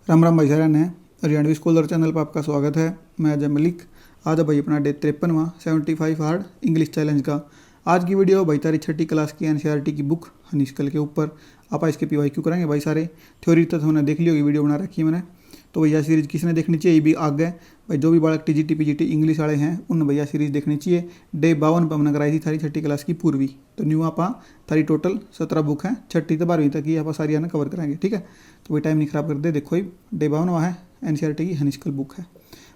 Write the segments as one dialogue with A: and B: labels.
A: राम राम भाई सारे ने हरियाणवी स्कॉलर चैनल पर आपका स्वागत है। मैं अजय मलिक। आज है भाई अपना डे 53वां 75 हार्ड इंग्लिश चैलेंज का। आज की वीडियो भाई तारी छठी क्लास की एनसीईआरटी की बुक हनीशकल के ऊपर आप इसके पीवाईक्यू करेंगे भाई सारे। थ्योरी तो हमने देख ली होगी, वीडियो बना रखी है मैंने। तो भैया सीरीज़ किसने देखनी चाहिए, ये भी आगे भाई जो भी बालक टीजीटी पीजीटी इंग्लिश वाले हैं उन भैया सीरीज़ देखनी चाहिए। डे 52 पर हमने कराई थी थारी छठी क्लास की पूर्वी। तो न्यू आप थारी टोटल 17 बुक हैं, छठी तो 12वीं तक ही आप सारी ने कवर कराएंगे, ठीक है। तो भाई टाइम नहीं खराब कर दे। देखो ही डे 52 है, एनसीईआरटी की हनीशकल बुक है।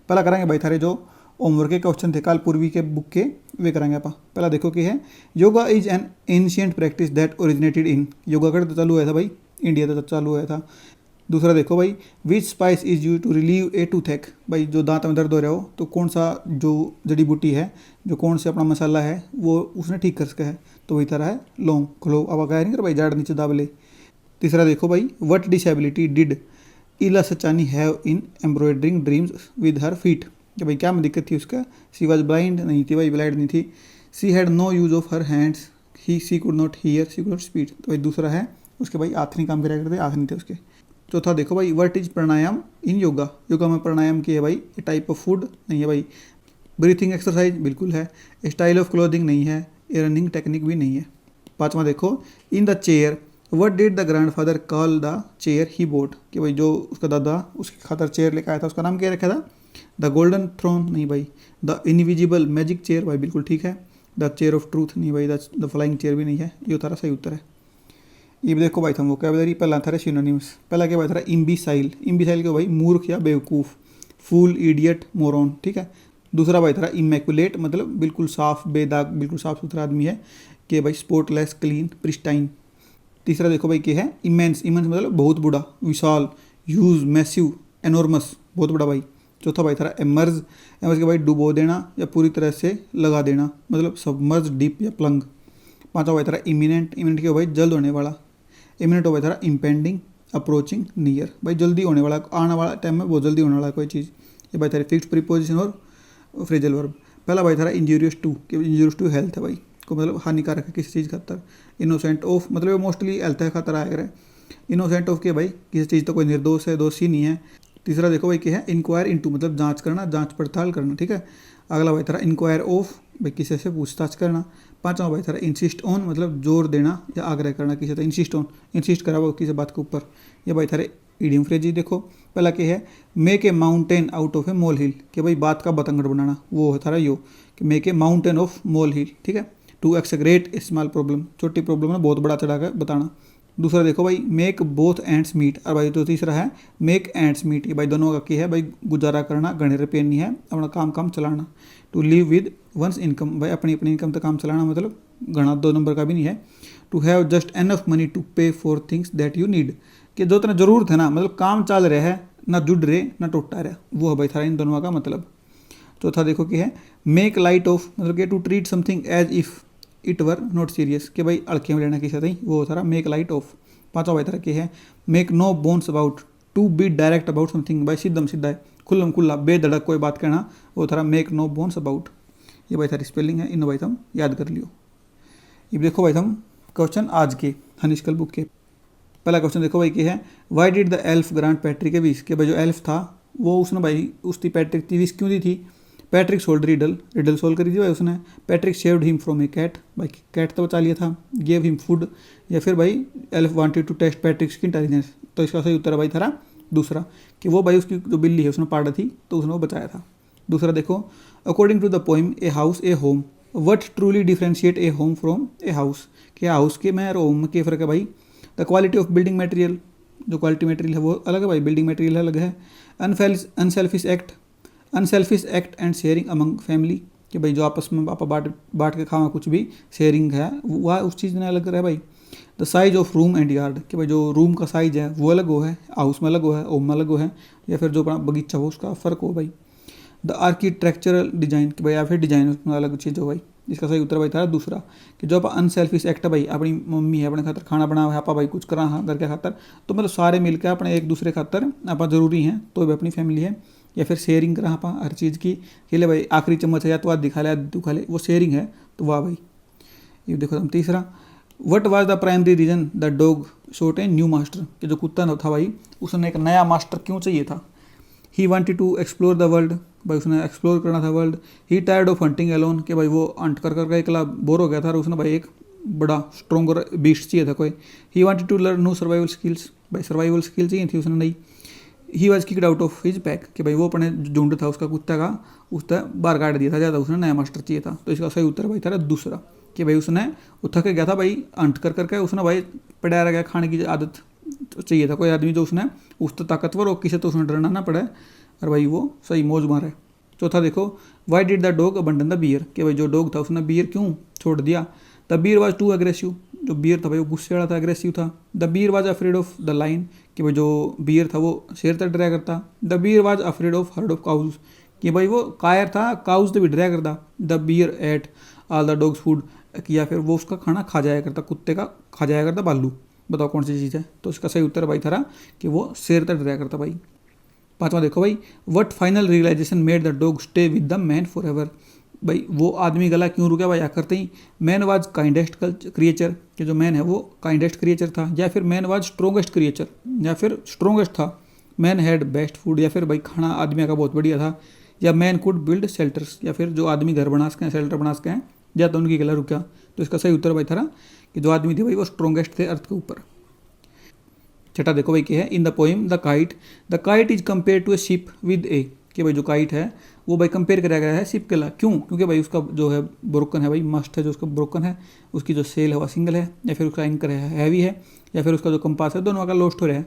A: पहला कराएंगे भाई थारे जो होमवर्क के क्वेश्चन थे काल पूर्वी के बुक के, वे कराएंगे आप। पहला देखो कि है yoga is an ancient practice that originated in. Yoga कर तो चालू हुआ था भाई, इंडिया तो चालू हुआ था। दूसरा देखो भाई which spice is use to relieve a toothache. भाई जो दांत में दर्द हो रहा हो तो कौन सा जो जड़ी बूटी है, जो कौन से अपना मसाला है वो उसने ठीक कर सका है, तो वही तरह है लौंग। खलो अब कह नहीं कर भाई जाड़ नीचे दाबले। तीसरा देखो भाई what disability did Ila Sachani have in embroidering dreams with her feet. कि भाई क्या दिक्कत थी उसका, सी वॉज ब्लाइंड नहीं थी भाई, ब्लाइंड नहीं थी। She had no use of her hands, ही she could not hear, she could not speak. तो भाई दूसरा है उसके भाई हाथ नहीं काम कराया करते, हाथ नहीं थे उसके। चौथा देखो भाई व्हाट इज प्राणायाम इन योगा। योगा में प्राणायाम की है भाई, ये टाइप ऑफ फूड नहीं है भाई। ब्रीथिंग एक्सरसाइज बिल्कुल है। स्टाइल ऑफ क्लोथिंग नहीं है, ये रनिंग टेक्निक भी नहीं है। पांचवा देखो in the chair what did the grandfather call the chair he boat. कि भाई जो उसका दादा उसके खातर चेयर लेकर आया था उसका नाम क्या रखा था, द गोल्डन थ्रोन नहीं भाई। द इनविजिबल मैजिक चेयर भाई बिल्कुल ठीक है। द चेयर ऑफ ट्रूथ नहीं भाई, द फ्लाइंग चेयर भी नहीं है। ये थारा सही उत्तर है। ये देखो भाई था वोकैबुलरी पहला था सिनोनिम्स। पहला क्या भाई था इम्बिसाइल। इम्बिसाइल के भाई मूर्ख या बेवकूफ़, फूल, इडियट, मोरॉन, ठीक है। दूसरा भाई था इमैकुलेट मतलब बिल्कुल साफ बेदाग, बिल्कुल साफ सुथरा आदमी है। कि भाई स्पोर्टलेस, क्लीन, प्रिस्टाइन। तीसरा देखो भाई क्या है इमेंस। इमेंस मतलब बहुत बड़ा, विशाल, ह्यूज, मैसिव, एनॉर्मस, बहुत बड़ा भाई। चौथा भाई था एमर्ज। एमर्ज के भाई डुबो देना या पूरी तरह से लगा देना मतलब सबमर्ज, डीप या प्लंग। पांचवा भाई था इमिनेंट। इमिनेंट के भाई जल्द होने वाला। इमिनेंट हो भाई था इम्पेंडिंग, अप्रोचिंग, नियर। भाई जल्दी होने वाला, आने वाला टाइम में बहुत जल्दी होने वाला कोई चीज़। ये भाई था फिक्स्ड प्रीपोजिशन और फ्रेजल वर्ब। पहला भाई था इंजूरियस टू, कि इंजूरियस टू हेल्थ है भाई, को मतलब हानिकारक है किसी चीज़ खातर। इनोसेंट ऑफ मतलब मोस्टली हेल्थ खातर आया करे। इनोसेंट ऑफ के भाई किसी चीज़ तो कोई निर्दोष है, दोषी नहीं है। तीसरा देखो भाई क्या है इंक्वायर इनटू मतलब जांच करना, जांच पड़ताल करना, ठीक है। अगला भाई था इंक्वायर ऑफ भाई किसी से पूछताछ करना। पांचवा भाई था इंसिस्ट ऑन मतलब जोर देना या आग्रह करना किसी से, इंसिस्ट ऑन, इंसिस्ट करा वो किसी बात के ऊपर। ये भाई था ईडियम फ्रेज। देखो पहला क्या है make a mountain out of a molehill. कि भाई बात का बतंगड़ बनाना, वो था यो कि make a mountain of molehill, ठीक है। To exaggerate a small problem, छोटी प्रॉब्लम में बहुत बड़ा चढ़ा कर बताना। दूसरा देखो भाई मेक बोथ एंड्स मीट। और भाई तो तीसरा है मेक एंड्स मीट। ये भाई दोनों का की है भाई गुजारा करना, गणे रुपये नहीं है, अपना काम चलाना। To live with one's income भाई अपनी इनकम तक काम चलाना मतलब घना 2 नंबर का भी नहीं है। To have just enough money to pay for things that you need. कि जो इतना जरूरत है ना मतलब काम चल रहा है ना, जुड़ रहे ना टूटा रहा, वो है भाई था इन दोनों का मतलब। चौथा देखो कि है मेक लाइट ऑफ मतलब कि to treat something as if it were not serious. कि भाई अड़के में लेना किसी नहीं, वो सारा मेक लाइट ऑफ। पांचवा भाई तरह के है make no bones about, to be direct about something भाई सीधम सीधा है, खुल्लम खुल्ला बेधड़क कोई बात कहना, वो थारा मेक नो बोन्स अबाउट। ये भाई थारी स्पेलिंग है, इन भाई तुम याद कर लियो। ये देखो भाई तुम क्वेश्चन आज के हनीशकल बुक के। पहला क्वेश्चन देखो भाई क्या है Y did the elf grant Patrick A wish. कि भाई जो एल्फ था वो उसने भाई उसकी पैट्रिक की विश क्यों दी थी। Patrick solved riddle, riddle solve करी थी भाई उसने। Patrick saved him from a cat, भाई कैट तो बचा लिया था। गेव हिम फूड, या फिर भाई elf wanted to test Patrick's की इंटेलिजेंस। तो इसका सही उत्तर है भाई था दूसरा, कि वो भाई उसकी जो बिल्ली है उसने पाड़ा थी तो उसने वो बचाया था। दूसरा देखो according to the poem a house a home what truly differentiate a home from a house. कि हाउस के में और होम में क्या फ़र्क है भाई। The quality of building material, जो क्वालिटी मटेरियल है वो अलग है भाई, बिल्डिंग मटेरियल अलग है। Unselfish act and sharing among family. कि भाई जो आपस में आप बांट के खावा कुछ भी शेयरिंग है वह उस चीज़ में अलग है भाई। The size of room and yard. कि भाई जो रूम का साइज है वो अलग हो है, हाउस में अलग हो है, होम में अलग हो है, या फिर जो अपना बगीचा हो उसका फ़र्क हो भाई। The architectural design. कि भाई या फिर डिजाइन उसमें अलग चीज़ हो भाई। इसका सही उत्तर भाई था दूसरा, कि जो आप अनसेल्फिश एक्ट है भाई, अपनी मम्मी है अपने खातर खाना बना हुआ है, आप भाई कुछ करा हाँ घर के खातर, तो मतलब सारे मिलकर अपने एक दूसरे खातर आप जरूरी हैं तो भी अपनी फैमिली है। या फिर शेयरिंग करा आप हर चीज़ की, कि ले भाई आखिरी चम्मच है या तो आज दिखा ले आज तू खा ले, वो शेयरिंग है तो वाह भाई। ये देखो तुम तीसरा what was the primary reason the dog sought a new master, कि जो कुत्ता था भाई उसने एक नया मास्टर क्यों चाहिए था। He wanted to explore the world, भाई उसने एक्सप्लोर करना था world. He tired of hunting alone, कि भाई वो हंट कर करके अकेला बोर हो गया था और उसने भाई एक बड़ा स्ट्रॉन्गर बीस्ट चाहिए था कोई। He wanted to learn new survival skills, भाई सर्वाइवल स्किल चाहिए थी उसने नई। He was kicked out of his pack, कि भाई वो अपने झुंड था उसका कुत्ता का उसने बाहर काट दिया था, ज़्यादा उसने नया मास्टर चाहिए था। तो इसका सही उत्तर भाई था दूसरा, कि भाई उसने वो थक गया था भाई हंट कर करके, उसने भाई पड़ा रह गया, खाने की आदत चाहिए था कोई आदमी जो उसने उस तो ताकतवर और किसी तो उसने डरना ना पड़े और भाई वो सही मौज मारे। चौथा देखो, why did the dog abandon the bear, कि भाई जो डॉग था उसने बियर क्यों छोड़ दिया। The bear was too aggressive, जो बियर था भाई वो गुस्से वाला था, अग्रेसिव था। The bear was afraid of the lion, कि भाई जो बियर था वो शेर तक डरा करता। The bear was afraid of herd of cows, कि भाई वो कायर था काउज तो भी डरा करता। The bear ate all the dog's food, या फिर वो उसका खाना खा जाया करता, कुत्ते का खा जाया करता बालू। बताओ कौन सी चीज़ है। तो इसका सही उत्तर भाई था कि वो शेर तक डरा करता भाई। पांचवा देखो भाई, what final realisation made the dog stay with the man forever, भाई वो आदमी गला क्यों रुका भाई आकर ही। मैन वाज काइंडेस्ट क्रिएचर, कि जो मैन है वो काइंडेस्ट क्रिएचर था, या फिर मैन वाज स्ट्रोंगेस्ट क्रिएचर, या फिर स्ट्रोंगेस्ट था। मैन हैड बेस्ट फूड, या फिर भाई खाना आदमी का बहुत बढ़िया था। या मैन कुड बिल्ड शेल्टर्स, या फिर जो आदमी घर बना सकें शेल्टर बना सकें, या तो उनकी गला रुका। तो इसका सही उत्तर भाई था कि जो आदमी थे भाई वो स्ट्रोंगेस्ट थे अर्थ के ऊपर। छठा देखो भाई क्या है, in the poem the kite is compare to a ship with a, कि भाई जो काइट है वो भाई कंपेयर कराया गया है शिप के ला, क्यों, क्योंकि भाई उसका जो है ब्रोकन है भाई, मस्ट है जो उसका ब्रोकन है, उसकी जो सेल है वो सिंगल है, या फिर उसका एंकर है हैवी है, या फिर उसका जो कंपास है दोनों का लॉस्ट हो रहा है।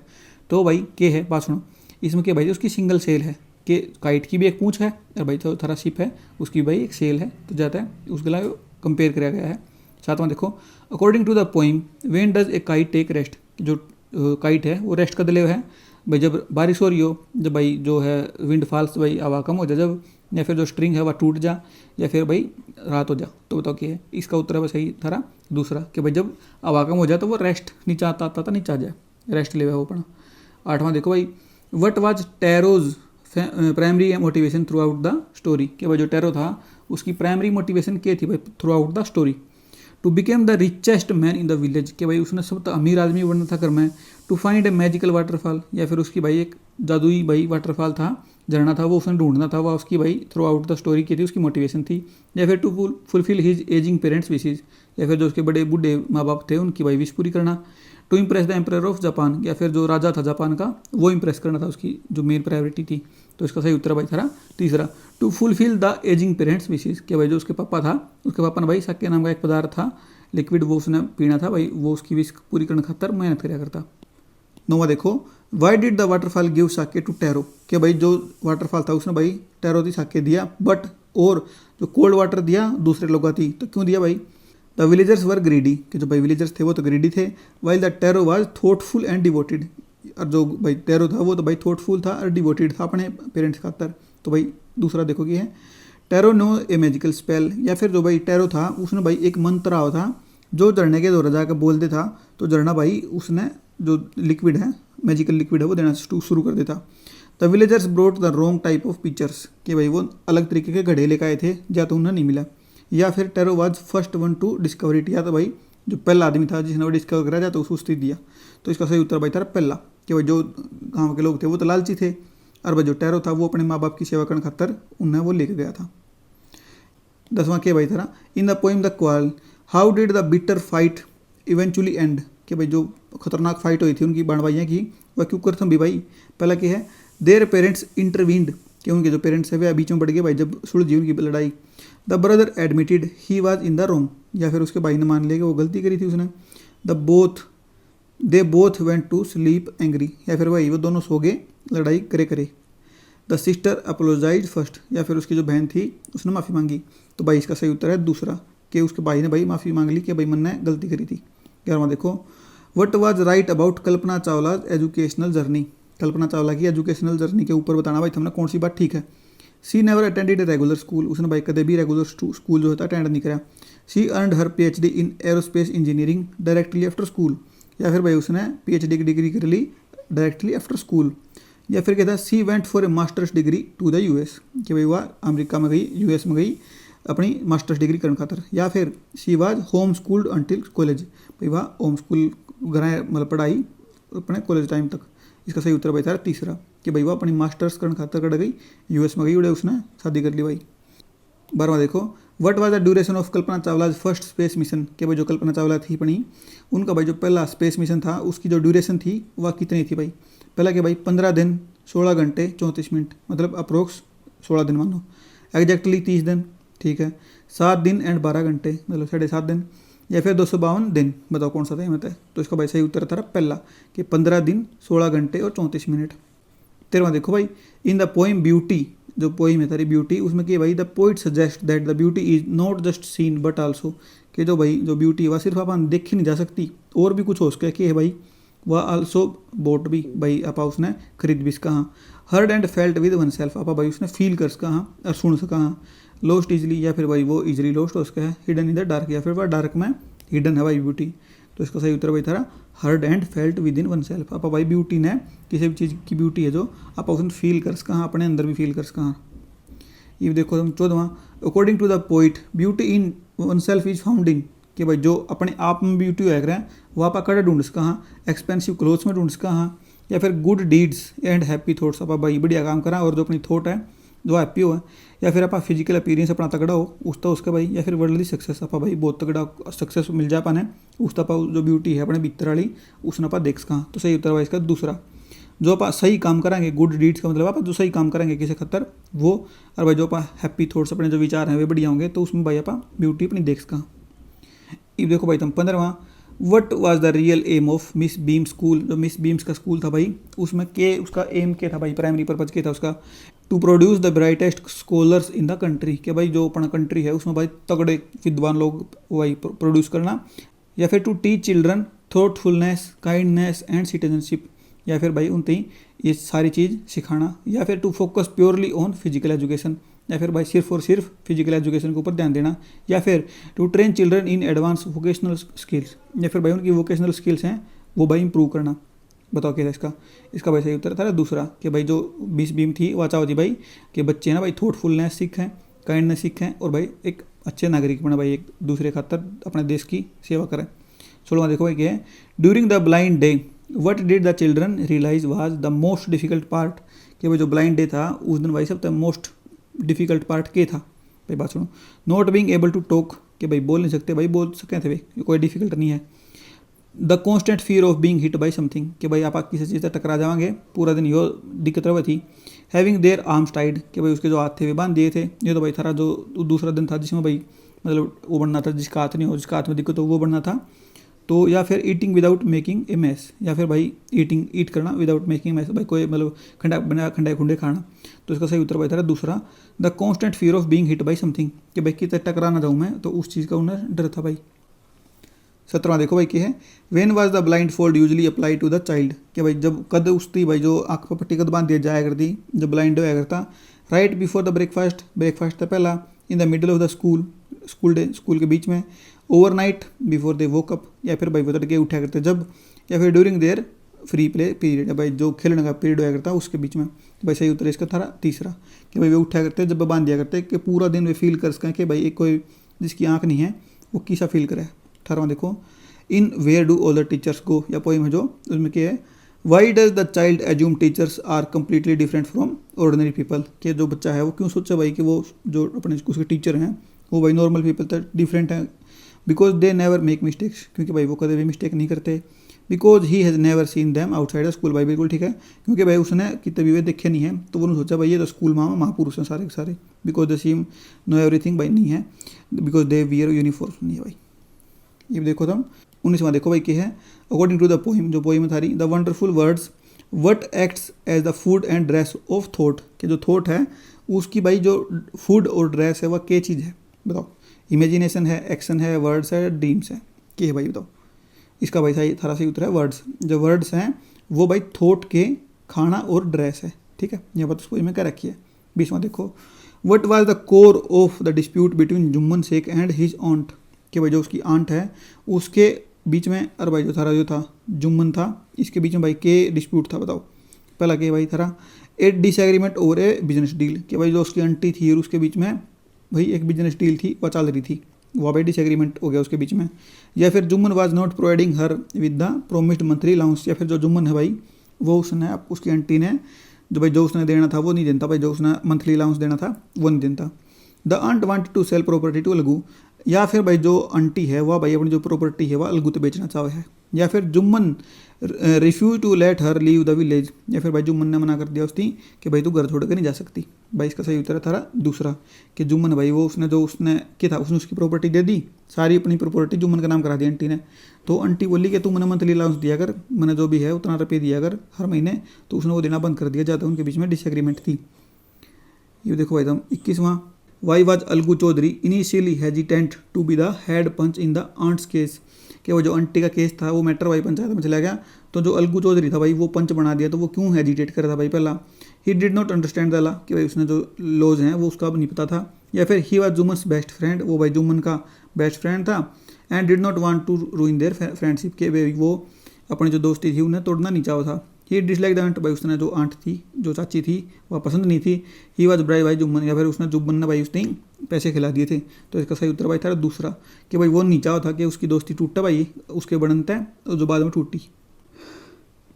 A: तो भाई के है बात सुनो, इसमें क्या भाई उसकी सिंगल सेल है, कि काइट की भी एक पूंछ है और भाई जो थारा शिप है उसकी भाई एक सेल है, तो जाता है उसके ला कंपेयर कराया गया है। सातवां देखो, according to the poem when does a kite take rest, जो काइट है वो रेस्ट कद ले है भाई जब बारिश हो रही हो, जब भाई जो है विंड फॉल्स भाई हवा कम हो जाए जब, या फिर जो स्ट्रिंग है वह टूट जा, या फिर भाई रात हो जा। तो बताओ क्या है। इसका उत्तर है सही था दूसरा, कि भाई जब हवा कम हो जाए तो वो रेस्ट नीचा आता था नीचा आ जाए, रेस्ट ले वो अपना। आठवां देखो भाई, what was Taro's primary motivation through out the story, कि भाई जो टैरो था उसकी प्राइमरी मोटिवेशन क्या थी भाई throughout the story. To became the richest man in the village, कि भाई उसने सब अमीर आदमी बनना था घर में। To find a magical waterfall, या फिर उसकी भाई एक जादुई भाई वाटरफॉल था, झरना था वो उसने ढूंढना था, वह उसकी भाई थ्रू आउट द स्टोरी की थी उसकी मोटिवेशन थी। या फिर to fulfil his ageing parents wishes, या फिर जो उसके बड़े बूढ़े माँ बाप थे उनकी भाई विश पूरी करना। To impress the emperor of Japan, या फिर जो राजा था जापान का वो इम्प्रेस करना था उसकी जो मेन प्रायोरिटी थी। तो इसका सही उत्तर भाई था तीसरा, to fulfil the ageing parents wishes, कि भाई जो उसके पापा था उसके पापा ने भाई सके नाम का एक पदार्थ था लिक्विड वो उसने पीना था भाई, वो उसकी विश पूरी करने खातर मेहनत कराया करता। नौवा देखो, why did the waterfall give sake to Taro, कि भाई जो वाटरफॉल था उसने भाई टैरो दी साके दिया, बट और जो कोल्ड वाटर दिया दूसरे लोगों थी, तो क्यों दिया भाई। द विलेजर्स वर ग्रीडी, कि जो भाई विलेजर्स थे वो तो ग्रीडी थे, while the tarot was thoughtful and devoted, और जो भाई टैरो था वो तो भाई थॉटफुल था और डिवोटेड था अपने पेरेंट्स खातर। तो भाई दूसरा देखो कि है, to know a magical spell, या फिर जो भाई टैरो था उसने भाई एक मंत्र आओ था जो झरने के द्वारा जाकर बोलते था, तो झरना भाई उसने जो लिक्विड है मैजिकल लिक्विड है वो देना शुरू कर देता। The villagers brought the wrong type of pictures, कि भाई वो अलग तरीके के घड़े लेकर आए थे या तो उन्हें नहीं मिला। या फिर tarot was first one two discover it, या तो भाई जो पहला आदमी था जिसने वो डिस्कवर करा जाता उसको उसने दिया। तो इसका सही उत्तर भाई था पहला, कि भाई जो गाँव के लोग थे वो तो लालची थे, और भाई जो टैरो था वो अपने माँ बाप की सेवा करने खातर उन्हें वो लेके गया था। 10वां के भाई था, इन the poem the क्वाल how did the bitter fight eventually and, कि भाई जो खतरनाक फाइट हुई थी उनकी बाणवाइयाँ की वह क्यों करते भी भाई। पहला क्या है, देयर पेरेंट्स इंटरवीन्ड, कि उनके जो पेरेंट्स है वे बीच में बढ़ गए भाई जब सुलझी उनकी लड़ाई। The brother admitted he was in the wrong, या फिर उसके भाई ने मान लिया कि वो गलती करी थी उसने। They both went to sleep angry, या फिर भाई वो दोनों सो गए लड़ाई करे। द सिस्टर अपोलोजाइज फर्स्ट, या फिर उसकी जो बहन थी उसने माफ़ी मांगी। तो भाई इसका सही उत्तर है दूसरा, कि उसके भाई ने भाई माफ़ी मांग ली कि भाई मन ने गलती करी थी। 11वां देखो, what was right about Kalpana Chawla educational journey, Kalpana Chawla की एजुकेशनल जर्नी के ऊपर बताना भाई तुमने कौन सी बात ठीक है। She never attended a regular school, उसने भाई कदे भी रेगुलर स्कूल जो होता है अटेंड नहीं करा। She earned her PhD in aerospace engineering directly after school, या फिर भाई उसने PhD की डिग्री कर ली डायरेक्टली आफ्टर स्कूल। या फिर कहता she went for a masters degree to the US, कि भाई वह अमेरिका में गई US में गई अपनी मास्टर्स डिग्री करने खातर। या फिर she was home schooled until college, भाई वह होम स्कूल घर मतलब पढ़ाई अपने कॉलेज टाइम तक। इसका सही उत्तर भाई था तीसरा कि भाई वह अपनी मास्टर्स करने खातर कर गई यूएस में गई, उड़े उसने शादी कर ली भाई। 12वां देखो, what was the duration of Kalpana Chawla first space mission, कि भाई जो कल्पना चावला थी अपनी उनका भाई जो पहला स्पेस मिशन था उसकी जो ड्यूरेशन थी वह कितनी थी भाई। पहला कि भाई 15 दिन 16 घंटे 34 मिनट, मतलब अप्रोक्स 16 दिन मानो, एग्जैक्टली 30 दिन, ठीक है, 7 दिन एंड 12 घंटे मतलब 7.5 दिन, या फिर 252 दिन, बताओ कौन सा था मत है। तो इसका भाई सही उत्तर था पहला कि 15 दिन 16 घंटे और 34 मिनट। 13वां देखो भाई, इन द पोइम ब्यूटी, जो पोइम है तारी ब्यूटी, उसमें कि भाई the poet suggest that the beauty is not just seen but also, कि जो भाई जो ब्यूटी है वह सिर्फ अपन देखी नहीं जा सकती और भी कुछ हो सके कि है भाई वह आल्सो बोट भी भाई आपा उसने खरीद भी सका, heard and felt with one self, आपा भाई उसने फील कर सका और सुन सका, लोस्ट इजली, या फिर भाई वो इजली लोस्ट हो सका है, हिडन इन द डार्क, या फिर वह डार्क में हिडन है भाई ब्यूटी। तो इसका सही उत्तर भाई था heard and felt with in one self, आप भाई ब्यूटी ने किसी भी चीज़ की ब्यूटी है जो आप उसने फील कर सका, अपने अंदर भी फील कर सका। ये देखो तुम 14वां, according to the poet beauty in oneself is found in, कि भाई जो अपने आप में ब्यूटी है वह आप कड़े ढूंढ सका, एक्सपेंसिव क्लोथ्स में ढूंढ सका, या फिर good deeds and happy thoughts, आप भाई बढ़िया काम करा और जो अपनी थॉट है जो हैप्पी हो, या फिर आप फिजिकल अपीयरेंस अपना तगड़ा हो उसका उसका भाई, या फिर वर्ल्डली सक्सेस आप भाई बहुत तगड़ा सक्सेस मिल जा पाने उसका जो ब्यूटी है अपने भीतर वाली उसने आप देख सका। तो सही उत्तर भाई इसका दूसरा, जो आप सही काम करेंगे, गुड डीड्स का मतलब आप जो सही काम करेंगे किसी खतर वो, और भाई जो आप हैप्पी थॉट्स अपने जो विचार हैं वे बढ़िया होंगे तो उसमें भाई आप ब्यूटी अपनी देख सका। ये देखो भाई तुम 15वां, what was the real aim of Miss Beam school, जो मिस बीम्स का स्कूल था भाई उसमें के उसका एम क्या था भाई, प्राइमरी पर्पज क्या था उसका, to produce the brightest scholars in the country, कि भाई जो अपना कंट्री है उसमें भाई तगड़े विद्वान लोग भाई प्रोड्यूस करना, या फिर to teach children thoughtfulness kindness and citizenship, या फिर भाई उनती ये सारी चीज़ सिखाना, या फिर to focus purely on physical education, या फिर भाई सिर्फ और सिर्फ फिजिकल एजुकेशन के ऊपर ध्यान देना, या फिर to train children in advance vocational skills, या फिर भाई उनकी वोकेशनल स्किल्स हैं वो भाई इंप्रूव करना। बताओ क्या था इसका भाई सही उत्तर था दूसरा, कि भाई जो 20 बीम थी वह चाहो थी भाई कि बच्चे ना भाई थॉटफुलनेस सीखें, काइंडनेस सीखें और भाई एक अच्छे नागरिक बने, भाई एक दूसरे खातर अपने देश की सेवा करें। 16वां देखो भाई क्या है, during the blind day what did the children realise was the most difficult part, कि भाई जो ब्लाइंड डे था उस दिन भाई सब मोस्ट डिफिकल्ट पार्ट क्या था भाई, बात सुनो, not being able to talk, कि भाई बोल नहीं सकते, भाई बोल सकें थे भाई कोई डिफिकल्ट नहीं है, the constant fear of being hit by something, कि भाई आप किसी चीज़ से टकरा जाओगे पूरा दिन यो दिक्कत रही थी, हैविंग देयर आर्म्स टाइड, कि भाई उसके जो हाथ थे वे बांध दिए थे, ये तो भाई थारा जो दूसरा दिन था जिसमें भाई मतलब वो बनना था जिसका हाथ नहीं हो जिसका हाथ में दिक्कत हो वो बनना था, तो या फिर eating without making a mess, या फिर भाई ईट करना विदाउट मेकिंग मैस, भाई कोई मतलब खंडा खुंडे खाना। तो इसका सही उत्तर भाई था दूसरा, the constant fear of being hit by something, कि भाई कितने टकरा ना जाऊँ मैं, तो उस चीज़ का उन्हें डर था भाई। 17वां देखो भाई क्या है, when was the blindfold usually apply to the child, कि भाई जब कद उसती भाई जो आँख पर पट्टी कद बांध दिया जाया करती जब ब्लाइंड होया करता, राइट बिफोर द ब्रेकफास्ट था पहला, in the middle of the school day school के बीच में, overnight before they woke up, या फिर भाई वो तड़के उठा करते जब, या फिर during their free play period, भाई जो खेलने का पीरियड होया करता उसके बीच में। भाई सही उत्तर इसका था तीसरा, कि भाई वे उठा करते जब बांध दिया करते कि पूरा दिन वे फील कर सकें कि भाई एक कोई जिसकी आँख नहीं है वो किसा फील करे। 18वां देखो, in where do all the teachers go, या पोइम है जो उसमें क्या है, why does the child assume teachers are completely different from ordinary people, कि जो बच्चा है वो क्यों सोचा भाई कि वो जो अपने उसके टीचर हैं वो भाई नॉर्मल पीपल तक डिफरेंट हैं, because they never make mistakes, क्योंकि भाई वो कभी भी मिस्टेक नहीं करते, because he has never seen them outside the school, भाई बिल्कुल ठीक है, क्योंकि भाई उसने कितने भी वे देखे नहीं है तो उन्होंने सोचा भाई ये तो स्कूल में महापुरुष हैं सारे के सारे, because they seem know everything, भाई नहीं है, बिकॉज दे वियर यूनिफॉर्म नहीं है भाई। ये देखो तुम 19वां देखो भाई क्या है, अकॉर्डिंग टू द पोइम, जो पोइम था the wonderful words what acts as the food and dress of thought, कि जो थॉट है उसकी भाई जो फूड और ड्रेस है वह क्या चीज़ है बताओ, इमेजिनेशन है, एक्शन है, वर्ड्स है, ड्रीम्स है, क्या है भाई बताओ। इसका भाई सही थारा सही उत्तर है वर्ड्स, जो वर्ड्स हैं वो भाई थॉट के खाना और ड्रेस है, ठीक है, यह बात उसको में क्या रखी है। 20वां देखो, what was the core of the dispute between Jumman Sheikh and his aunt, कि भाई जो उसकी आंट है उसके बीच में, और भाई जो थारा जो था जुम्मन था इसके बीच में भाई के डिस्प्यूट था बताओ। पहला के भाई थारा ए डिसएग्रीमेंट ओवर ए बिजनेस डील, कि भाई जो उसकी आंटी थी और उसके बीच में भाई एक बिजनेस डील थी वह चल रही थी, वह भाई डिसएग्रीमेंट हो गया उसके बीच में। या फिर Jumman was not providing her with the promised monthly allowance, या फिर जो जुम्मन है भाई वो उसने उसकी आंटी ने जो भाई जो उसने देना था वो नहीं देता भाई, जो उसने मंथली अलाउंस देना था वो नहीं देता। The aunt want to sell property to Algu, या फिर भाई जो आंटी है वह भाई अपनी जो प्रॉपर्टी है वह अलगू तो बेचना चाहे है। या फिर Jumman refuse to let her leave the village, या फिर भाई जुम्मन ने मना कर दिया उसकी कि भाई तू घर छोड़ कर नहीं जा सकती। भाई इसका सही उत्तर था दूसरा कि जुम्मन भाई वो उसने जो उसने क्या था उसने उसकी प्रॉपर्टी दे दी, सारी अपनी प्रॉपर्टी जुम्मन का नाम करा दी आंटी ने। तो आंटी बोली कि तू मैंने मंथली अलाउंस दिया कर, मैंने जो भी है उतना रुपये दिया कर हर महीने, तो उसने वो देना बंद कर दिया। ज़्यादा उनके बीच में डिसएग्रीमेंट थी। ये देखो भाई तुम 21वां, why was Algu Chaudhary initially hesitant to be the head panch in the aunt's case, कि वो जो आंटी का केस था वो मैटर भाई पंचायत में चला गया, तो जो अलगू चौधरी था भाई वो पंच बना दिया, तो वो क्यों हेजिटेट कर रहा था भाई पहला, he did not understand the law, कि भाई उसने जो लॉज हैं वो उसका नहीं पता था। या फिर he was Jumman's best friend, वो भाई जुम्मन का बेस्ट फ्रेंड था, and did not want to ruin their friendship, के भाई वो अपनी जो दोस्ती थी उन्हें तोड़ना नहीं चाहा था। ही डिसलाइक द आंट, भाई उसने जो आंट थी जो चाची थी वह पसंद नहीं थी। ही वाज ब्राइव भाई जुम्मन, या फिर उसने जुम्मन ने भाई उसने पैसे खिला दिए थे। तो इसका सही उत्तर भाई था दूसरा कि भाई वो नहीं चाहा था कि उसकी दोस्ती टूटा भाई उसके बढ़नते हैं जो बाद में टूटी।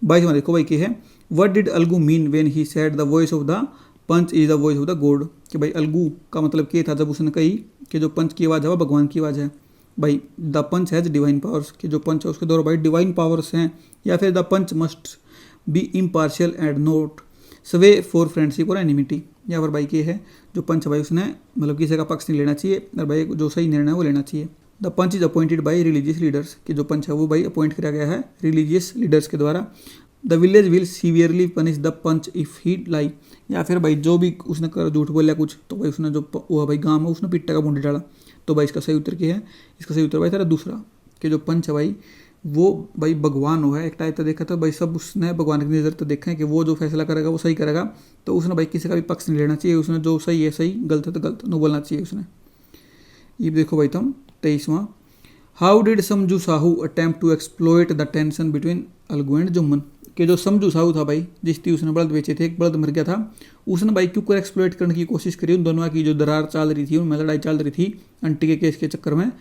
A: 22वां देखो भाई क्या है, what did Algu mean when he said the voice of the panch is the voice of the God, कि भाई अलगू का मतलब क्या था जब उसने कही कि जो पंच की आवाज़ है वह भगवान की आवाज़ है। भाई the panch has divine powers, कि जो पंच है उसके द्वारा भाई डिवाइन पावर्स हैं। या फिर the panch must be impartial and not sway for friendship और एनिमिटी, या फिर भाई के है जो पंच भाई उसने मतलब किसी का पक्ष नहीं लेना चाहिए और भाई जो सही निर्णय है वो लेना चाहिए। The panch is appointed by religious leaders, कि जो पंच है वो भाई अपॉइंट किया गया है रिलीजियस लीडर्स के द्वारा। The village will severely punish the panch if he lie, या फिर भाई जो भी उसने कर झूठ बोला कुछ तो भाई उसने जो वो भाई गाँव में उसने पिट्टा का बूंदी डाला। तो भाई इसका सही उत्तर क्या है, इसका सही उत्तर भाई था दूसरा कि जो पंच है भाई वो भाई भगवान हो है एक टाइप तो देखा था भाई, सब उसने भगवान की नज़र तो देखा है कि वो जो फैसला करेगा वो सही करेगा, तो उसने भाई किसी का भी पक्ष नहीं लेना चाहिए, उसने जो सही है सही, गलत है तो गलत नहीं बोलना चाहिए उसने। ये देखो भाई तुम 23वां, how did Samjhu Sahu attempt to exploit the tension between Algu and Jumman, कि जो समझू साहू था भाई जिसकी उसने बल्द बेचे थे, एक बल्द मर गया था, उसने भाई क्यों कर एक्सप्लॉइट करने की कोशिश करी उन दोनों की जो दरार चल रही थी उनमें लड़ाई चल रही थी आंटी के केस के चक्कर में,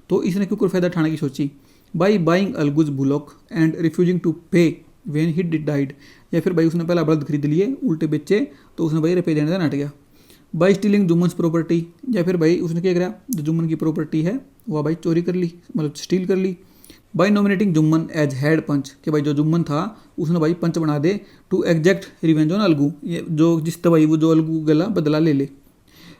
A: तो इसने क्यों कर फायदा उठाने की सोची। By buying Algu's bullock and refusing to pay when he did, या फिर भाई उसने पहला बल्द खरीद लिए उल्टे बेचे तो उसने भाई रुपये देने से हट गया। बाई स्टीलिंग जुम्मन्स प्रॉपर्टी, या फिर भाई उसने क्या करा जो जुम्मन की प्रॉपर्टी है वह भाई चोरी कर ली मतलब स्टील कर ली। By nominating Jumman as head panch, कि भाई जो जुम्मन था उसने भाई पंच बना दे to exact revenge on Algu, ये जो जिस भाई वो जो अलगू गला बदला ले ले।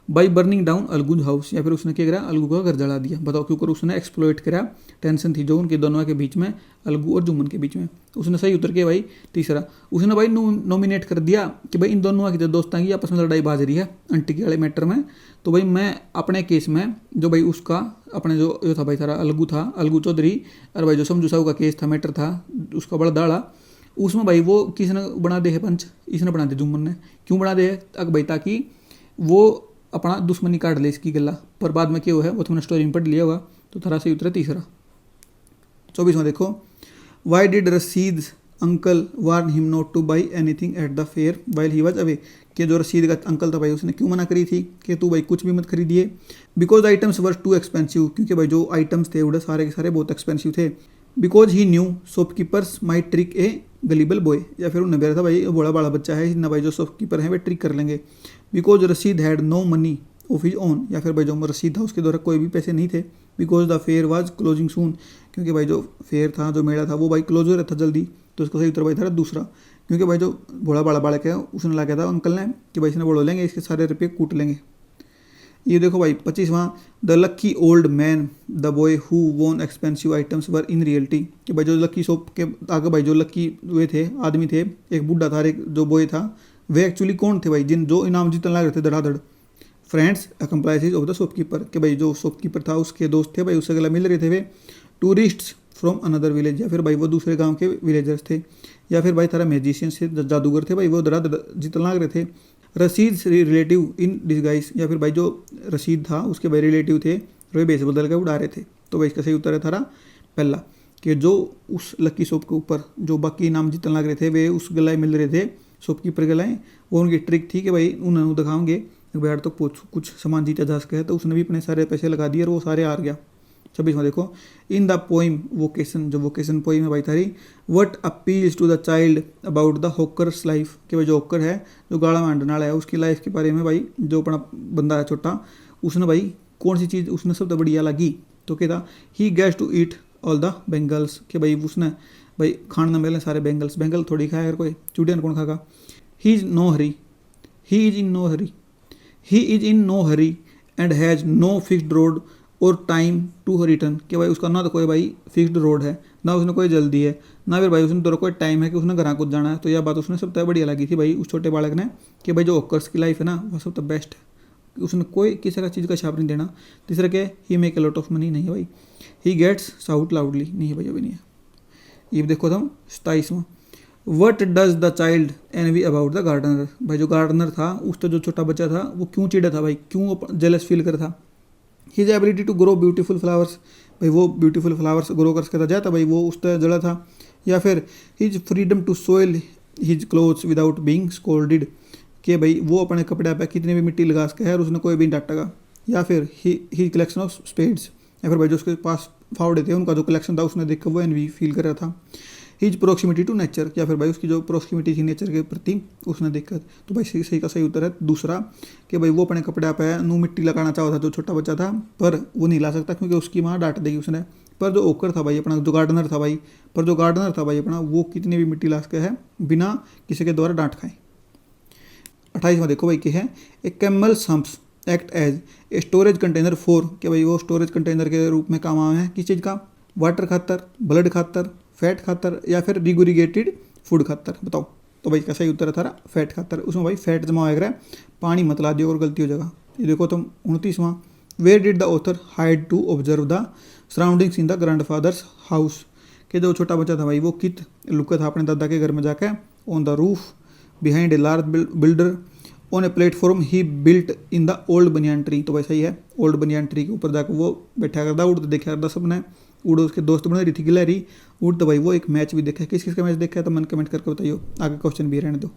A: बाई बर्निंग डाउन अलगूज हाउस, या फिर उसने क्या करा अलगू का घर जला दिया। बताओ क्यों कर उसने एक्सप्लॉइट करा, टेंशन थी जो उनके दोनों के बीच में अलगू और जुम्मन के बीच में। उसने सही उतर के भाई तीसरा उसने भाई नॉमिनेट कर दिया कि भाई इन दोनों की जो दोस्तां की आपस में लड़ाई बाज रही है आंटी के वाले मैटर में, तो भाई मैं अपने केस में जो भाई उसका अपने जो था भाई सारा अलगू चौधरी और भाई जो समझू साहू का केस था मैटर था उसका बड़ा दाड़ा, उसमें भाई वो किसने बना दे है पंच, इसने बना दे जुम्मन ने। क्यों बना दे है भाई ताकि वो अपना दुश्मनी काट ले इसकी गला, पर बाद में क्या हुआ है वो तुमने स्टोरी में पढ़ लिया होगा, तो थोड़ा सही उतरा तीसरा। 24वां देखो, why did Rashid uncle warn him not to buy anything at the fair while he was away, कि जो रशीद का अंकल था भाई उसने क्यों मना करी थी कि तू भाई कुछ भी मत खरीदिए। Because items were too expensive, क्योंकि भाई जो आइटम्स थे वो सारे के सारे बहुत एक्सपेंसिव थे। Because he new shopkeepers my trick A gullible boy, या फिर उन्हें था भाई बड़ा बड़ा बच्चा है ना भाई जो शॉपकीपर हैं वे ट्रिक कर लेंगे। Because Rashid had no money of his own, या फिर भाई जो रशीद था उसके द्वारा कोई भी पैसे नहीं थे। Because the fair was closing soon, क्योंकि भाई जो फेयर था जो मेला था वो भाई क्लोज हो रहा था जल्दी, तो उसका सही उत्तर भाई था दूसरा। क्योंकि भाई जो बड़ा बड़ा बालक है उसने लगा था अंकल ने कि भाई इसने बोलो लेंगे इसके सारे रुपये कूट लेंगे। ये देखो भाई 25वां, the lucky old man the boy who won expensive items were in reality, कि भाई जो लक्की शॉप के आगे भाई जो लक्की वे थे आदमी थे, एक बुढ़ा था एक जो बॉय था, वे एक्चुअली कौन थे भाई जिन जो इनाम जीतने लग रहे थे धड़ाधड़। फ्रेंड्स अकम्प्लाइसिस ऑफ द शॉपकीपर, कि भाई जो शॉपकीपर था उसके दोस्त थे भाई उससे गला मिल रहे थे वे। टूरिस्ट्स फ्रॉम अनदर विलेज, या फिर भाई वो दूसरे गांव के विलेजर्स थे। या फिर भाई तारा म्यूजिशियंस थे जादूगर थे भाई वो धड़ाधड़ जीतने लग रहे थे। रशीद रिलेटिव इन डिस्गाइज, या फिर भाई जो रशीद था उसके भाई रिलेटिव थे वे बेस बदल के उड़ा रहे थे। तो भाई इसका सही उत्तर है थारा पहला कि जो उस लक्की शॉप के ऊपर जो बाकी इनाम जीतने लग रहे थे वे उस गलाए मिल रहे थे शॉपकीपर गलाए, वो उनकी ट्रिक थी कि भाई उन्होंने दिखाओगे एक बार तो कुछ सामान जीता जा सके, तो उसने भी अपने सारे पैसे लगा दिए और वो सारे हार गया। 26वां देखो, इन द पोइम वोकेशन, जो वोकेशन पोइम है भाई थारी, what appeals to the child about the hawkers life, कि भाई जो हॉकर है, जो गाड़ा मांडने वाला है, उसकी लाइफ के बारे में भाई जो अपना बंदा है छोटा, उसने भाई कौन सी चीज़ उसने सबसे बढ़िया लगी, तो कहता he gets to eat all the bangles, कि भाई उसने भाई खाने में मिले सारे बेंगल्स, बेंगल थोड़ी खाया अगर कोई, चूड़ियान कौन खागा। He is no hurry, he is in no hurry, he is in no hurry and has no fixed road or time to return, कि भाई उसका ना तो कोई भाई फिक्सड रोड है, ना उसने कोई जल्दी है, ना फिर भाई उसने तो कोई टाइम है कि उसने घर कुछ जाना है। तो यह बात उसने सबसे बढ़िया लगी थी भाई उस छोटे बालक ने, कि भाई जो हॉकर्स की लाइफ है ना वो सबसे बेस्ट है, उसने कोई किसी का चीज़ का छाप नहीं देना। तीसरा क्या, he make a lot of money, नहीं है भाई। ही गेट्स साउट लाउडली, नहीं है भाई, अभी नहीं है। ये देखो तुम 27वां, what does the child envy about the gardener, भाई जो गार्डनर था उसका जो छोटा बच्चा था वो क्यों चिढ़ा था भाई, क्यों जेलस फील कर था। His ability to grow beautiful flowers, भाई वो ब्यूटीफुल फ्लावर्स ग्रो कर सकता जाता भाई, वो उस तरह जड़ा था। या फिर his freedom to soil his clothes without being scolded, कि भाई वो अपने कपड़े पे कितनी भी मिट्टी लगा सके है और उसने कोई भी डांटेगा। या फिर ही कलेक्शन ऑफ स्पेड्स, या फिर भाई जो उसके पास फावड़े थे उनका जो कलेक्शन था उसने देखकर वो एनवी फील कर रहा था। हिज प्रोक्सिमिटी टू नेचर, या फिर भाई उसकी जो प्रोक्सिमिटी थी नेचर के प्रति उसने देखकर। तो भाई सही का सही उत्तर है दूसरा, कि भाई वो अपने कपड़े पे नू मिट्टी लगाना चाहता था जो छोटा बच्चा था, पर वो नहीं ला सकता क्योंकि उसकी माँ डांट देगी उसने। पर जो ओकर था भाई अपना, जो गार्डनर था भाई, अपना वो कितनी भी मिट्टी ला सके है बिना किसी के द्वारा डांट खाए। 28वां देखो भाई, कि है a camel humps act as a storage container for, कि भाई वो स्टोरेज कंटेनर के रूप में काम आया है किस चीज़ का, वाटर खातर, ब्लड खातर, फैट खातर, या फिर रिगुरिगेटेड फूड खातर, बताओ। तो भाई इसका सही उत्तर था फैट खातर, उसमें भाई फैट जमा हो गया, पानी मत ला दियो और गलती हो जाएगा। ये देखो तुम 29वां, where did the author hide to observe the surroundings in the grandfather's house, कि जो छोटा बच्चा था भाई वो कित लुका था अपने दादा के घर में जाके, on the roof behind a large builder on a platform he built in the old banyan tree, तो भाई सही है, ओल्ड बनियान ट्री के ऊपर जाकर वो बैठा करता, उड़ तो देखा करता सबने, उड़ उसके दोस्त बना रही थी गिलहरी, उड़ तो भाई वो एक मैच भी देखा है, किस किस का मैच देखा है तो मन कमेंट करके बताइए, आगे क्वेश्चन भी रहने दो।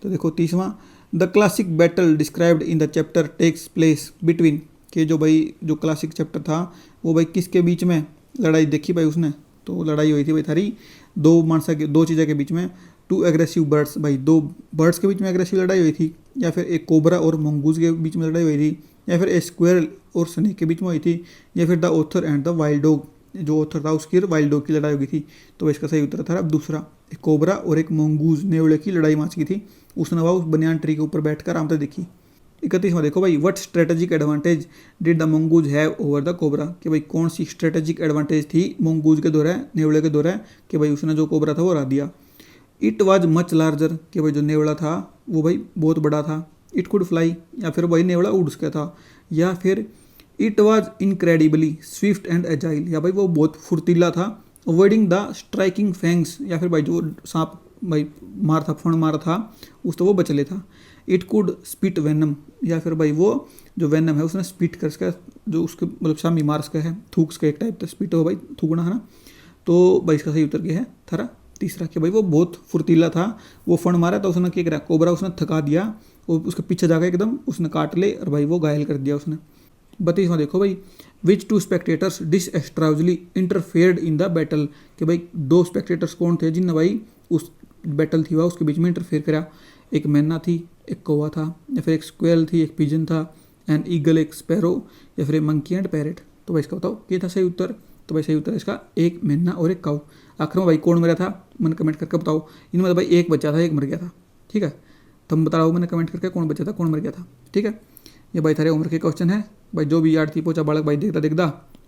A: तो देखो 30वां, the classic battle described in the chapter takes place between, कि जो भाई जो क्लासिक चैप्टर था वो भाई किसके बीच में लड़ाई देखी भाई उसने, तो लड़ाई हुई थी भाई थारी दो चीज़ों के बीच में, टू एग्रेसिव बर्ड्स, भाई दो बर्ड्स के बीच में एग्रेसिव लड़ाई हुई थी, या फिर एक कोबरा और मंगूज के बीच में लड़ाई हुई थी, या फिर ए स्क्वेरल और स्नेक के बीच में हुई थी, या फिर the author and the wild dog, जो ऑथर था उसकी वाइल्ड डॉग की लड़ाई हुई थी। तो इसका सही उत्तर था अब दूसरा, एक कोबरा और एक मंगूज नेवले की लड़ाई माच की थी, उसने वह उस बनियान ट्री के ऊपर बैठकर आराम से देखी। 31वां देखो भाई, what strategic advantage did the mongoose have over the cobra, कि भाई कौन सी स्ट्रेटेजिक एडवांटेज थी मंगूज के दौरे नेवले के दौरे, कि भाई उसने जो कोबरा था वो हरा दिया। इट वाज मच लार्जर, कि भाई जो नेवला था वो भाई बहुत बड़ा था। इट कुड फ्लाई, या फिर भाई नेवला उड़ सकता था, या फिर it was incredibly Swift and agile, या भाई वो बहुत फुर्तीला था। अवॉइडिंग द स्ट्राइकिंग फैंग्स, या फिर भाई जो सांप भाई फण मारा था उस तो वो बच ले था। इट कुड स्पिट वेनम, या फिर भाई वो जो वेनम है उसने स्पिट कर सका, जो उसके मतलब सामी मार सका है, थूक सका, एक टाइप का स्पिट हो भाई थूकना है ना। तो भाई इसका सही उत्तर क्या है थारा तीसरा, कि भाई वो बहुत फुर्तीला था, वो फण मारा तो उसने क्या करा, कोबरा उसने थका दिया और उसके पीछे जाकर एकदम उसने काट ले और भाई वो घायल कर दिया उसने। 32वां देखो भाई, which two spectators disastrously interfered in the battle, कि भाई दो स्पेक्टेटर्स कौन थे जिनने भाई उस बैटल थी वह उसके बीच में इंटरफेयर करा। एक मैना थी, एक कौवा था, या फिर एक स्क्वेल थी, एक पिजन था, एंड ईगल एक स्पैरो, या फिर एक मंकी एंड पैरेट। तो भाई इसका बताओ ये था सही उत्तर। तो भाई सही उत्तर इसका एक मैना और एक काऊ। आखिर में भाई कौन मरा था मैंने कमेंट करके बताओ, इनमें तो भाई एक बच्चा था एक मर गया था, ठीक है। तुम बता रहा हो मैंने कमेंट करके कौन बच्चा था कौन मर गया था, ठीक है। ये भाई थारे उम्र के क्वेश्चन है भाई, जो भी 8 पहुंचा बालक भाई देखता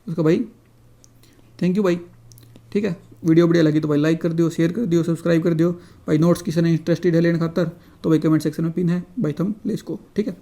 A: उसका भाई थैंक यू भाई, ठीक है। वीडियो बढ़िया लगी तो भाई लाइक कर दियो, शेयर कर दियो, सब्सक्राइब कर दियो भाई। नोट्स किसी ने इंटरेस्टेड है लेने खातर तो भाई कमेंट सेक्शन में पिन है भाई, तुम ले इसको, ठीक है।